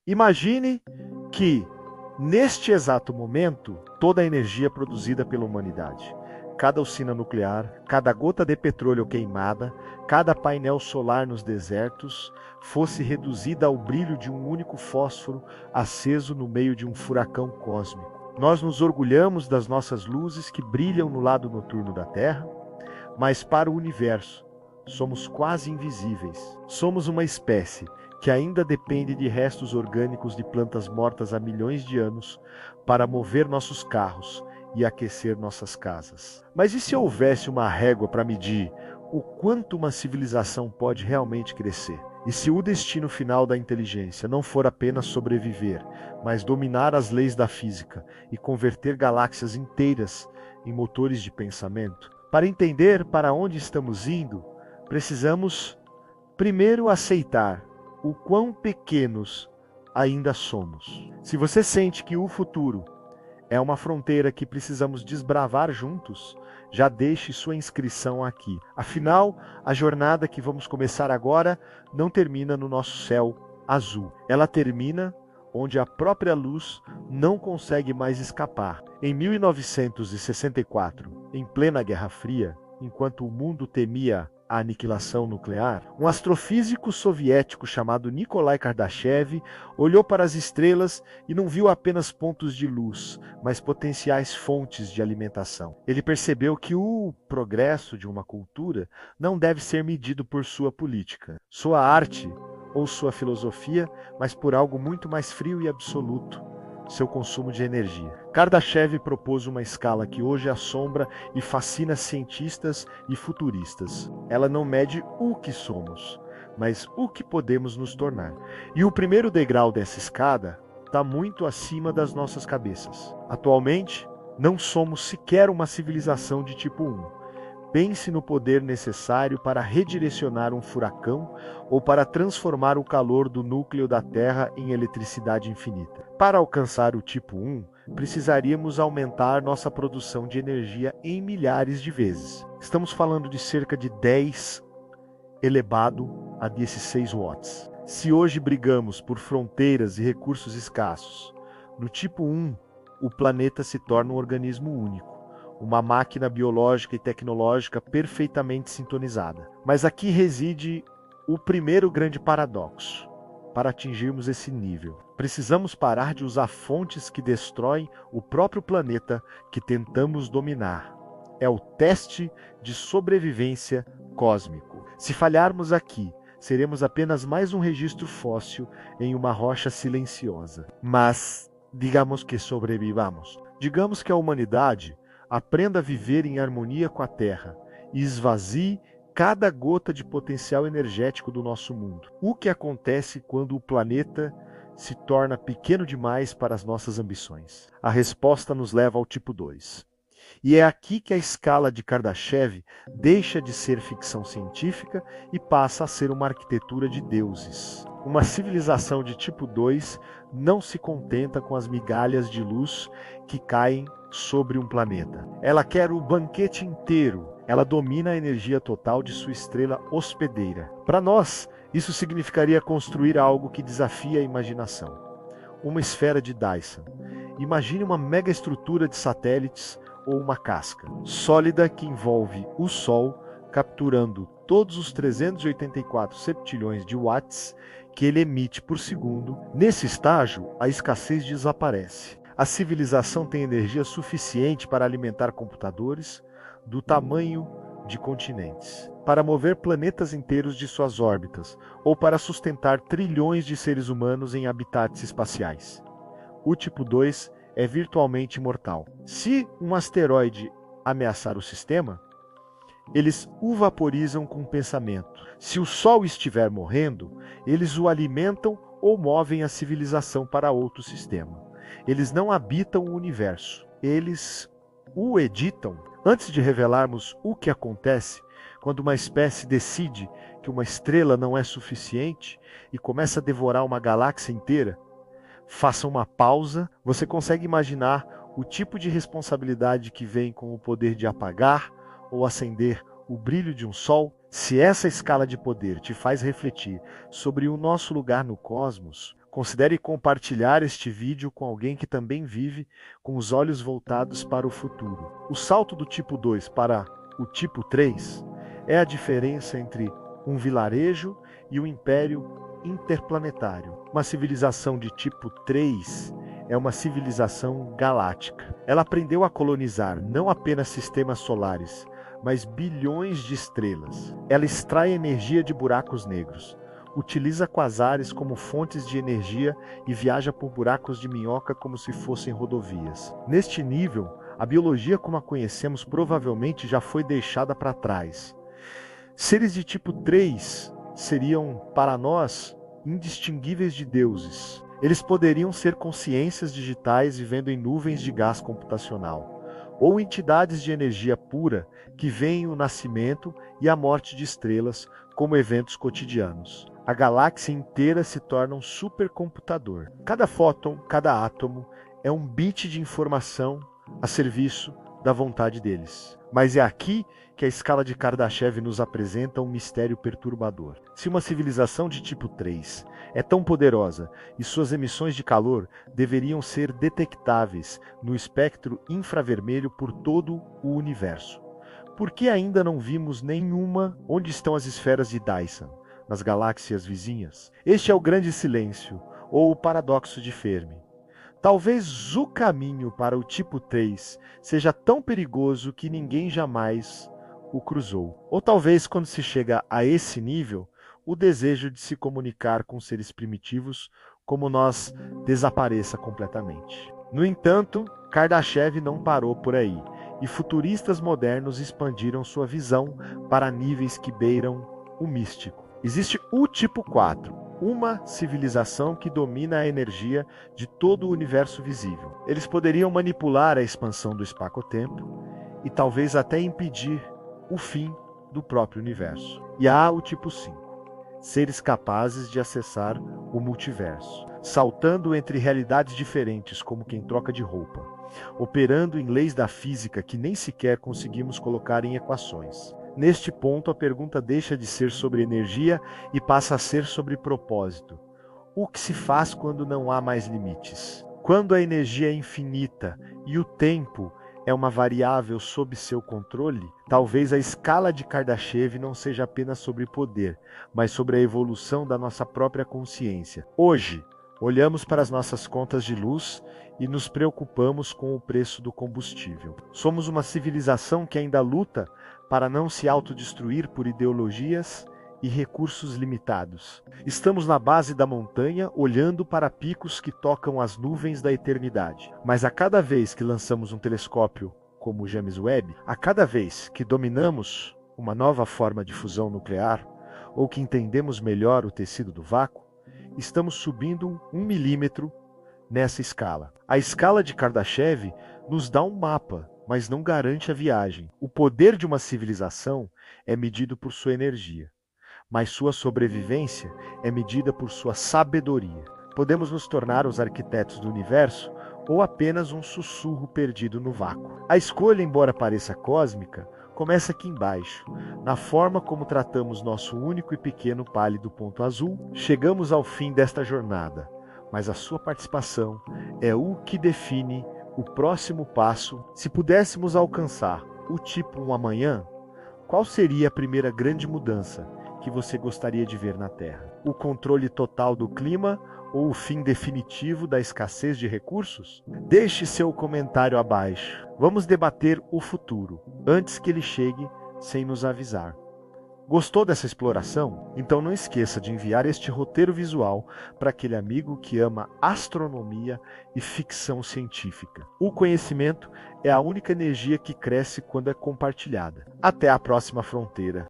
Imagine que, neste exato momento, toda a energia produzida pela humanidade, cada usina nuclear, cada gota de petróleo queimada, cada painel solar nos desertos, fosse reduzida ao brilho de um único fósforo aceso no meio de um furacão cósmico. Nós nos orgulhamos das nossas luzes que brilham no lado noturno da Terra, mas para o universo somos quase invisíveis. Somos uma espécie que ainda depende de restos orgânicos de plantas mortas há milhões de anos para mover nossos carros e aquecer nossas casas. Mas e se houvesse uma régua para medir o quanto uma civilização pode realmente crescer? E se o destino final da inteligência não for apenas sobreviver, mas dominar as leis da física e converter galáxias inteiras em motores de pensamento? Para entender para onde estamos indo, precisamos primeiro aceitar o quão pequenos ainda somos. Se você sente que o futuro é uma fronteira que precisamos desbravar juntos, já deixe sua inscrição aqui. Afinal, a jornada que vamos começar agora não termina no nosso céu azul. Ela termina onde a própria luz não consegue mais escapar. Em 1964, em plena Guerra Fria, enquanto o mundo temia a aniquilação nuclear, um astrofísico soviético chamado Nikolai Kardashev olhou para as estrelas e não viu apenas pontos de luz, mas potenciais fontes de alimentação. Ele percebeu que o progresso de uma cultura não deve ser medido por sua política, sua arte ou sua filosofia, mas por algo muito mais frio e absoluto: seu consumo de energia. Kardashev propôs uma escala que hoje assombra e fascina cientistas e futuristas. Ela não mede o que somos, mas o que podemos nos tornar. E o primeiro degrau dessa escada está muito acima das nossas cabeças. Atualmente, não somos sequer uma civilização de tipo 1. Pense no poder necessário para redirecionar um furacão ou para transformar o calor do núcleo da Terra em eletricidade infinita. Para alcançar o tipo 1, precisaríamos aumentar nossa produção de energia em milhares de vezes. Estamos falando de cerca de 10 elevado a 16 watts. Se hoje brigamos por fronteiras e recursos escassos, no tipo 1, o planeta se torna um organismo único, uma máquina biológica e tecnológica perfeitamente sintonizada. Mas aqui reside o primeiro grande paradoxo. Para atingirmos esse nível, precisamos parar de usar fontes que destroem o próprio planeta que tentamos dominar. É o teste de sobrevivência cósmico. Se falharmos aqui, seremos apenas mais um registro fóssil em uma rocha silenciosa. Mas, digamos que sobrevivamos. Digamos que a humanidade aprenda a viver em harmonia com a Terra e esvazie cada gota de potencial energético do nosso mundo. O que acontece quando o planeta se torna pequeno demais para as nossas ambições? A resposta nos leva ao tipo 2. E é aqui que a escala de Kardashev deixa de ser ficção científica e passa a ser uma arquitetura de deuses. Uma civilização de tipo 2 não se contenta com as migalhas de luz que caem sobre um planeta. Ela quer o banquete inteiro. Ela domina a energia total de sua estrela hospedeira. Para nós, isso significaria construir algo que desafia a imaginação. Uma esfera de Dyson. Imagine uma mega estrutura de satélites ou uma casca sólida que envolve o Sol, capturando todos os 384 septilhões de watts que ele emite por segundo. Nesse estágio, a escassez desaparece. A civilização tem energia suficiente para alimentar computadores do tamanho de continentes, para mover planetas inteiros de suas órbitas, ou para sustentar trilhões de seres humanos em habitats espaciais. O tipo 2 é virtualmente imortal. Se um asteroide ameaçar o sistema, eles o vaporizam com o pensamento. Se o Sol estiver morrendo, eles o alimentam ou movem a civilização para outro sistema. Eles não habitam o universo, eles o editam. Antes de revelarmos o que acontece quando uma espécie decide que uma estrela não é suficiente e começa a devorar uma galáxia inteira, faça uma pausa. Você consegue imaginar o tipo de responsabilidade que vem com o poder de apagar ou acender o brilho de um sol? Se essa escala de poder te faz refletir sobre o nosso lugar no cosmos, Considere compartilhar este vídeo com alguém que também vive com os olhos voltados para o futuro. O salto do tipo 2 para o tipo 3 é a diferença entre um vilarejo e um império interplanetário. Uma civilização de tipo 3 é uma civilização galáctica. Ela aprendeu a colonizar não apenas sistemas solares, mas bilhões de estrelas. Ela extrai energia de buracos negros, utiliza quasares como fontes de energia e viaja por buracos de minhoca como se fossem rodovias. Neste nível, a biologia como a conhecemos provavelmente já foi deixada para trás. Seres de tipo 3 seriam, para nós, indistinguíveis de deuses. Eles poderiam ser consciências digitais vivendo em nuvens de gás computacional, ou entidades de energia pura que veem o nascimento e a morte de estrelas como eventos cotidianos. A galáxia inteira se torna um supercomputador. Cada fóton, cada átomo é um bit de informação a serviço da vontade deles. Mas é aqui que a escala de Kardashev nos apresenta um mistério perturbador. Se uma civilização de tipo 3 é tão poderosa e suas emissões de calor deveriam ser detectáveis no espectro infravermelho por todo o universo, por que ainda não vimos nenhuma? Onde estão as esferas de Dyson? Nas galáxias vizinhas? Este é o grande silêncio, ou o paradoxo de Fermi. Talvez o caminho para o tipo 3 seja tão perigoso que ninguém jamais o cruzou. Ou talvez, quando se chega a esse nível, o desejo de se comunicar com seres primitivos como nós desapareça completamente. No entanto, Kardashev não parou por aí, e futuristas modernos expandiram sua visão para níveis que beiram o místico. Existe o tipo 4, uma civilização que domina a energia de todo o universo visível. Eles poderiam manipular a expansão do espaço-tempo e talvez até impedir o fim do próprio universo. E há o tipo 5, seres capazes de acessar o multiverso, saltando entre realidades diferentes como quem troca de roupa, operando em leis da física que nem sequer conseguimos colocar em equações. Neste ponto, a pergunta deixa de ser sobre energia e passa a ser sobre propósito. O que se faz quando não há mais limites? Quando a energia é infinita e o tempo é uma variável sob seu controle, talvez a escala de Kardashev não seja apenas sobre poder, mas sobre a evolução da nossa própria consciência. Hoje, olhamos para as nossas contas de luz e nos preocupamos com o preço do combustível. Somos uma civilização que ainda luta para não se autodestruir por ideologias e recursos limitados. Estamos na base da montanha, olhando para picos que tocam as nuvens da eternidade. Mas a cada vez que lançamos um telescópio como o James Webb, a cada vez que dominamos uma nova forma de fusão nuclear, ou que entendemos melhor o tecido do vácuo, estamos subindo 1 milímetro nessa escala. A escala de Kardashev nos dá um mapa, mas não garante a viagem. O poder de uma civilização é medido por sua energia, mas sua sobrevivência é medida por sua sabedoria. Podemos nos tornar os arquitetos do universo ou apenas um sussurro perdido no vácuo. A escolha, embora pareça cósmica, começa aqui embaixo, na forma como tratamos nosso único e pequeno pálido ponto azul. Chegamos ao fim desta jornada, mas a sua participação é o que define o próximo passo. Se pudéssemos alcançar o tipo 1 amanhã, qual seria a primeira grande mudança que você gostaria de ver na Terra? O controle total do clima ou o fim definitivo da escassez de recursos? Deixe seu comentário abaixo. Vamos debater o futuro, antes que ele chegue sem nos avisar. Gostou dessa exploração? Então não esqueça de enviar este roteiro visual para aquele amigo que ama astronomia e ficção científica. O conhecimento é a única energia que cresce quando é compartilhada. Até a próxima fronteira.